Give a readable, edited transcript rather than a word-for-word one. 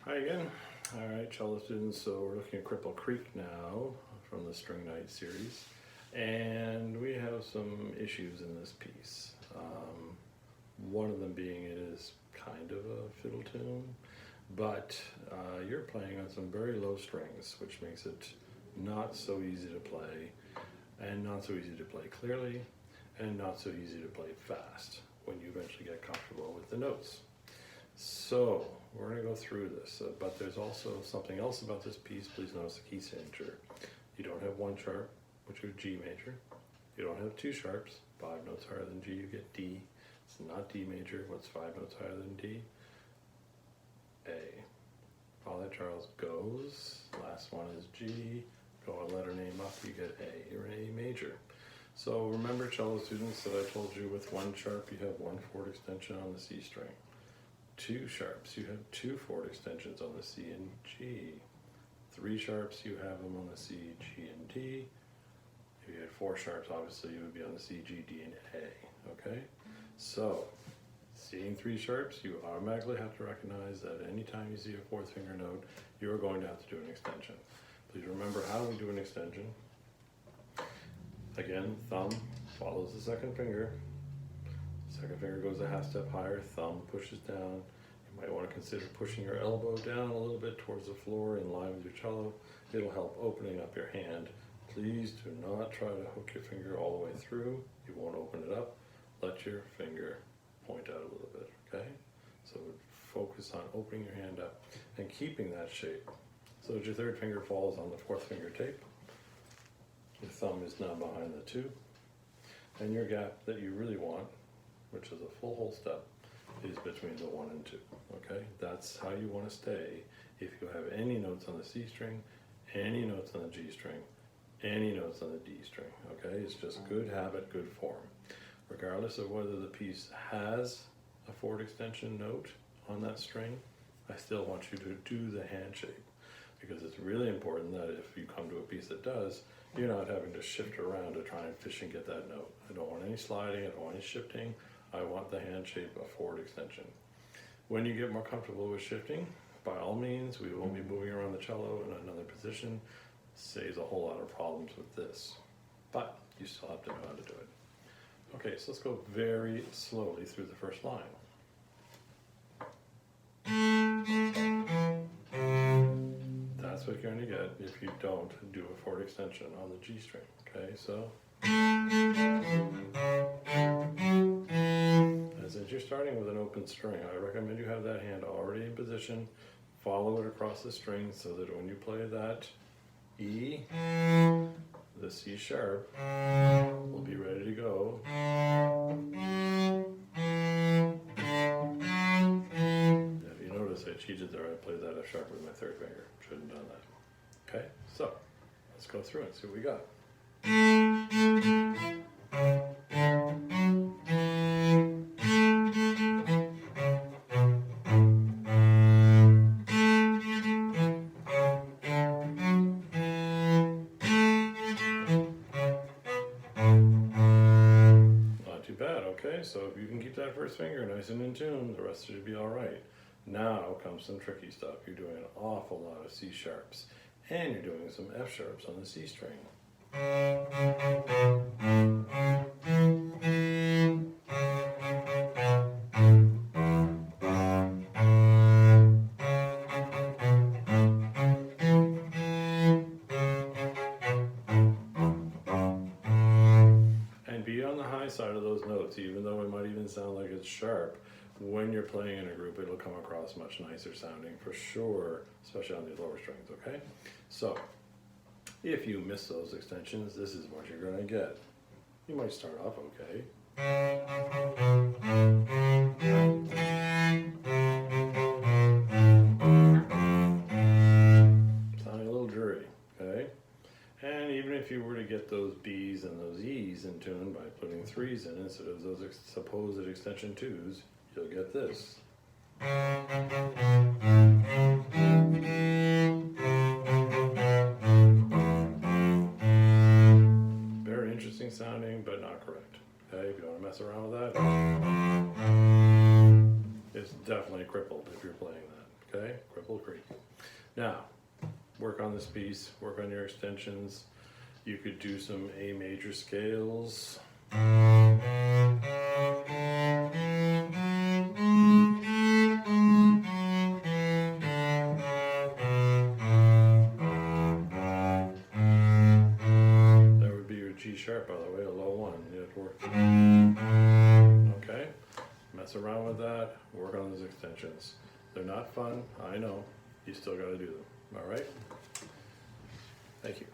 Hi again. All right, cello students, so we're looking at Cripple Creek now from the String Night series, and we have some issues in this piece. One of them being it is kind of a fiddle tune, but you're playing on some very low strings, which makes it not so easy to play, and not so easy to play clearly, and not so easy to play fast when you eventually get comfortable with the notes. So we're going to go through this, but there's also something else about this piece. Please notice the key signature. You don't have one sharp, which is G major. You don't have two sharps, 5 notes higher than G, you get D. It's not D major. What's 5 notes higher than D? A. All that Charles goes. Last one is G. Go a letter name up, you get A. You're in A major. So remember, cello students, that I told you with one sharp you have one chord extension on the C string. Two sharps, you have 2 chord extensions on the C and G. 3 sharps, you have them on the C, G, and D. If you had 4 sharps, obviously you would be on the C, G, D, and A, okay? So, seeing 3 sharps, you automatically have to recognize that anytime you see a 4th finger note, you're going to have to do an extension. Please remember how we do an extension. Again, thumb follows the 2nd finger. Second finger goes a half step higher, thumb pushes down. You might want to consider pushing your elbow down a little bit towards the floor in line with your cello. It'll help opening up your hand. Please do not try to hook your finger all the way through. You won't open it up. Let your finger point out a little bit, okay? So focus on opening your hand up and keeping that shape so that your 3rd finger falls on the 4th finger tape. Your thumb is now behind the 2. And your gap that you really want, which is a full whole step, is between the 1 and 2, okay? That's how you want to stay if you have any notes on the C string, any notes on the G string, any notes on the D string, okay? It's just good habit, good form. Regardless of whether the piece has a chord extension note on that string, I still want you to do the hand shape, because it's really important that if you come to a piece that does, you're not having to shift around to try and fish and get that note. I don't want any sliding, I don't want any shifting. I want the hand shape of chord extension. When you get more comfortable with shifting, by all means, we won't be moving around the cello in another position. Saves a whole lot of problems with this, but you still have to know how to do it. Okay, so let's go very slowly through the first line. That's what you're going to get if you don't do a chord extension on the G string, okay? So, since you're starting with an open string, I recommend you have that hand already in position. Follow it across the string so that when you play that E, the C sharp will be ready to go. If you notice, I cheated there. I played that F sharp with my 3rd finger. Shouldn't have done that. Okay, so let's go through and see what we got. Okay, so if you can keep that 1st finger nice and in tune, the rest should be all right. Now comes some tricky stuff. You're doing an awful lot of C sharps, and you're doing some F sharps on the C string. And be on the high side of those notes, even though it might even sound like it's sharp. When you're playing in a group, it'll come across much nicer sounding for sure, especially on these lower strings, okay? So, if you miss those extensions, this is what you're going to get. You might start off okay. Sounding a little dreary, okay? And even if you were to get those B's and those E's in tune by putting 3s in instead of those supposed extension 2s, you'll get this. Very interesting sounding, but not correct. Okay, if you want to mess around with that, it's definitely crippled if you're playing that. Okay, Cripple Creek. Now, work on this piece, work on your extensions. You could do some A major scales. That would be your G sharp, by the way, a low one. You have to work. Okay, mess around with that, work on those extensions. They're not fun, I know. You still got to do them. All right? Thank you.